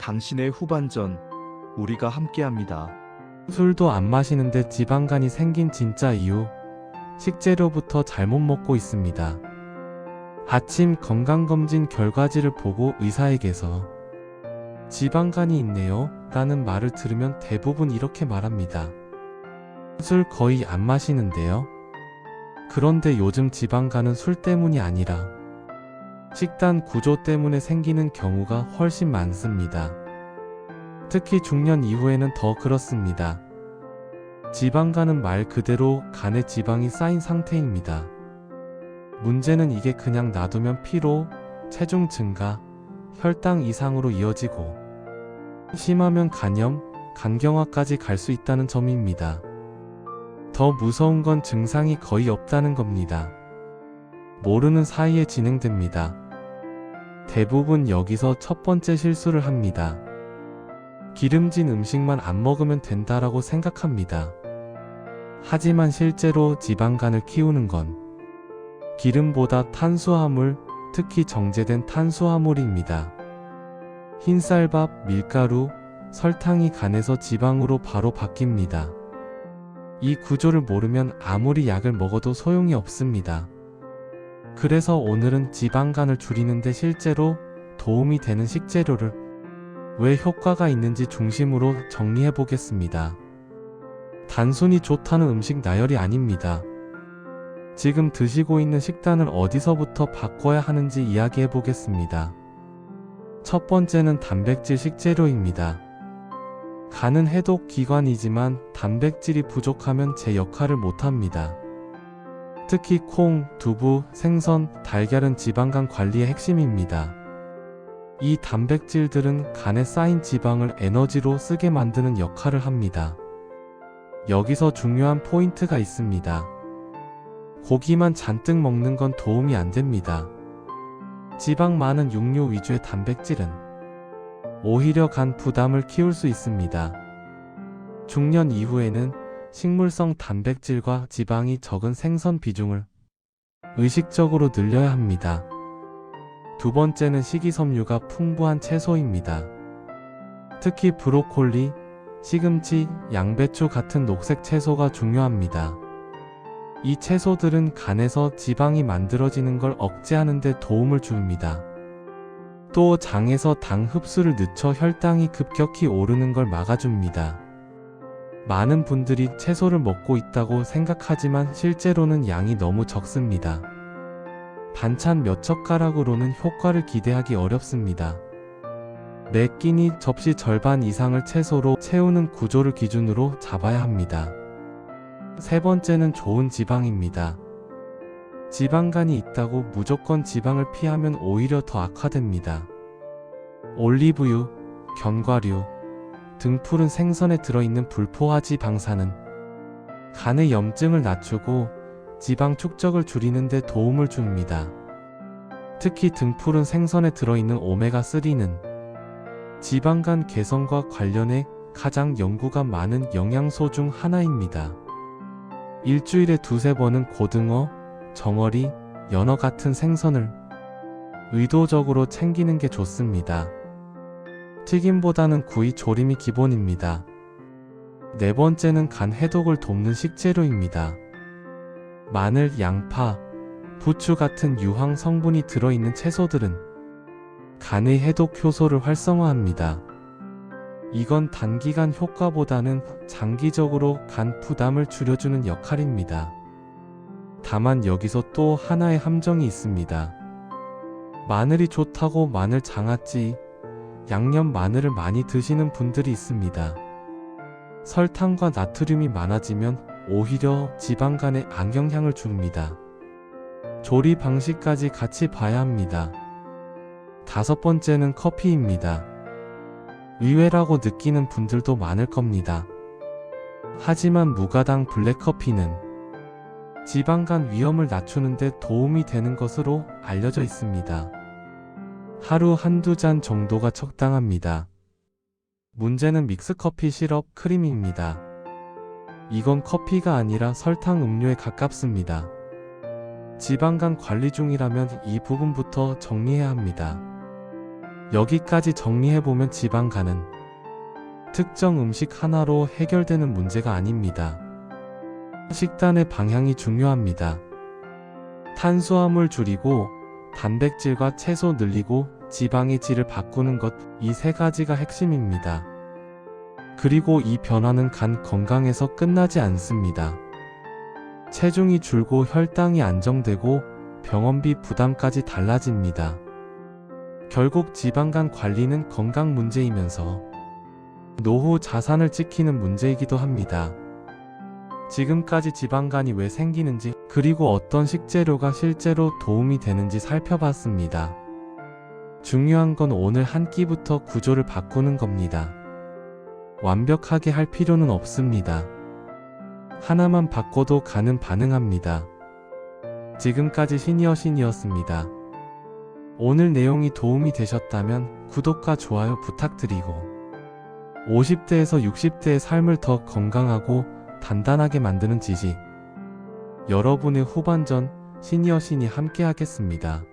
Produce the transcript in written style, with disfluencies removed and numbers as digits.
당신의 후반전, 우리가 함께합니다. 술도 안 마시는데 지방간이 생긴 진짜 이유, 식재료부터 잘못 먹고 있습니다. 아침 건강검진 결과지를 보고 의사에게서 지방간이 있네요 라는 말을 들으면 대부분 이렇게 말합니다. 술 거의 안 마시는데요. 그런데 요즘 지방간은 술 때문이 아니라 식단 구조 때문에 생기는 경우가 훨씬 많습니다. 특히 중년 이후에는 더 그렇습니다. 지방간은 말 그대로 간에 지방이 쌓인 상태입니다. 문제는 이게 그냥 놔두면 피로, 체중 증가, 혈당 이상으로 이어지고 심하면 간염, 간경화까지 갈 수 있다는 점입니다. 더 무서운 건 증상이 거의 없다는 겁니다. 모르는 사이에 진행됩니다. 대부분 여기서 첫 번째 실수를 합니다. 기름진 음식만 안 먹으면 된다라고 생각합니다. 하지만 실제로 지방간을 키우는 건 기름보다 탄수화물, 특히 정제된 탄수화물입니다. 흰쌀밥, 밀가루, 설탕이 간에서 지방으로 바로 바뀝니다. 이 구조를 모르면 아무리 약을 먹어도 소용이 없습니다. 그래서 오늘은 지방간을 줄이는데 실제로 도움이 되는 식재료를 왜 효과가 있는지 중심으로 정리해 보겠습니다. 단순히 좋다는 음식 나열이 아닙니다. 지금 드시고 있는 식단을 어디서부터 바꿔야 하는지 이야기해 보겠습니다. 첫 번째는 단백질 식재료입니다. 간은 해독 기관이지만 단백질이 부족하면 제 역할을 못합니다. 특히 콩, 두부, 생선, 달걀은 지방간 관리의 핵심입니다. 이 단백질들은 간에 쌓인 지방을 에너지로 쓰게 만드는 역할을 합니다. 여기서 중요한 포인트가 있습니다. 고기만 잔뜩 먹는 건 도움이 안 됩니다. 지방 많은 육류 위주의 단백질은 오히려 간 부담을 키울 수 있습니다. 중년 이후에는 식물성 단백질과 지방이 적은 생선 비중을 의식적으로 늘려야 합니다. 두 번째는 식이섬유가 풍부한 채소입니다. 특히 브로콜리, 시금치, 양배추 같은 녹색 채소가 중요합니다. 이 채소들은 간에서 지방이 만들어지는 걸 억제하는 데 도움을 줍니다. 또 장에서 당 흡수를 늦춰 혈당이 급격히 오르는 걸 막아줍니다. 많은 분들이 채소를 먹고 있다고 생각하지만 실제로는 양이 너무 적습니다. 반찬 몇 젓가락으로는 효과를 기대하기 어렵습니다. 매 끼니 접시 절반 이상을 채소로 채우는 구조를 기준으로 잡아야 합니다. 세 번째는 좋은 지방입니다. 지방간이 있다고 무조건 지방을 피하면 오히려 더 악화됩니다. 올리브유, 견과류, 등푸른 생선에 들어있는 불포화 지방산은 간의 염증을 낮추고 지방 축적을 줄이는 데 도움을 줍니다. 특히 등푸른 생선에 들어있는 오메가3는 지방간 개선과 관련해 가장 연구가 많은 영양소 중 하나입니다. 일주일에 두세 번은 고등어, 정어리, 연어 같은 생선을 의도적으로 챙기는 게 좋습니다. 튀김보다는 구이, 조림이 기본입니다. 네 번째는 간 해독을 돕는 식재료입니다. 마늘, 양파, 부추 같은 유황 성분이 들어있는 채소들은 간의 해독 효소를 활성화합니다. 이건 단기간 효과보다는 장기적으로 간 부담을 줄여주는 역할입니다. 다만 여기서 또 하나의 함정이 있습니다. 마늘이 좋다고 마늘 장아찌, 양념 마늘을 많이 드시는 분들이 있습니다. 설탕과 나트륨이 많아지면 오히려 지방간에 악영향을 줍니다. 조리 방식까지 같이 봐야 합니다. 다섯 번째는 커피입니다. 의외라고 느끼는 분들도 많을 겁니다. 하지만 무가당 블랙커피는 지방간 위험을 낮추는 데 도움이 되는 것으로 알려져 있습니다. 하루 한두 잔 정도가 적당합니다. 문제는 믹스커피 시럽 크림입니다. 이건 커피가 아니라 설탕 음료에 가깝습니다. 지방간 관리 중이라면 이 부분부터 정리해야 합니다. 여기까지 정리해보면 지방간은 특정 음식 하나로 해결되는 문제가 아닙니다. 식단의 방향이 중요합니다. 탄수화물 줄이고 단백질과 채소 늘리고 지방의 질을 바꾸는 것, 이 세 가지가 핵심입니다. 그리고 이 변화는 간 건강에서 끝나지 않습니다. 체중이 줄고 혈당이 안정되고 병원비 부담까지 달라집니다. 결국 지방간 관리는 건강 문제이면서 노후 자산을 지키는 문제이기도 합니다. 지금까지 지방간이 왜 생기는지, 그리고 어떤 식재료가 실제로 도움이 되는지 살펴봤습니다. 중요한 건 오늘 한 끼부터 구조를 바꾸는 겁니다. 완벽하게 할 필요는 없습니다. 하나만 바꿔도 간은 반응합니다. 지금까지 시니어였습니다. 오늘 내용이 도움이 되셨다면 구독과 좋아요 부탁드리고 50대에서 60대의 삶을 더 건강하고 단단하게 만드는 지식, 여러분의 후반전 시니어 함께 하겠습니다.